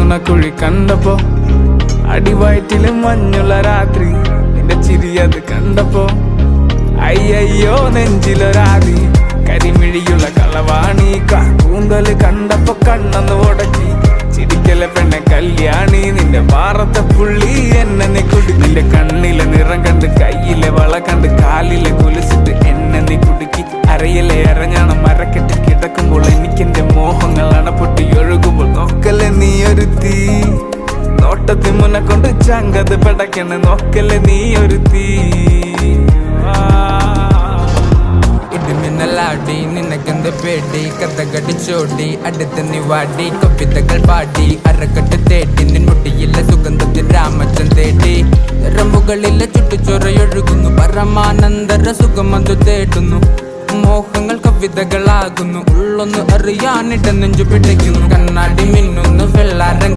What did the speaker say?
നുണക്കുഴി കണ്ടപ്പോ, അടിവയറ്റില് മഞ്ഞുള്ള രാത്രി, നിന്റെ ചിരി അത് കണ്ടപ്പോ, അയ്യോ നെഞ്ചിലൊരാതി, കരിമിഴിയുള്ള കളവാണി, കൂന്തല് കണ്ടപ്പോ കണ്ണന്ന് ഉടക്കി, ചിരിക്കലെ പെണ്ണെ കല്യാണി, നിന്റെ മാറത്തെ പുള്ളി എന്നെ നീ കുടി. നിന്റെ കണ്ണിലെ നിറം കണ്ട്, കയ്യിലെ വള കണ്ട്, കാലിലെ കുലിച്ചിട്ട് എന്നെ നീ കുടുക്കി. അരയിലെ ഇറങ്ങണം മരക്കെട്ട് കിടക്കുമ്പോൾ എനിക്കെന്റെ മോഹങ്ങൾ അണപ്പൊട്ടി ഒഴുകുമ്പോൾ, നോക്കല്ലേ നീ ഒരു തീ, നോട്ടത്തി മുന്നെ കൊണ്ട് ചങ്കത് പടക്കണ, നോക്കല്ലേ നീ ഒരു തീ. ഇടിമിന്നലാടി നിനക്കെന്ത് പേടി, കഥകടിച്ചോടി അടുത്ത് നീ വാടി, കവിതകൾ പാടി അരക്കെട്ട് തേടി, നിൻമുട്ടിയിലെ സുഗന്ധത്തിൽ രാമച്ചൻ തേടി. റമ്പുകളിലെ ചുട്ടുചൊറയൊഴുകുന്നു, പരമാനന്ദര സുഖമതു തേടുന്നു, മോഹങ്ങൾ കവിതകളാകുന്നു, ഉള്ളൊന്ന് അറിയാനിട്ട് നെഞ്ചു പിടിക്കുന്നു. കണ്ണാടി മിന്നുന്നു വെള്ളാരം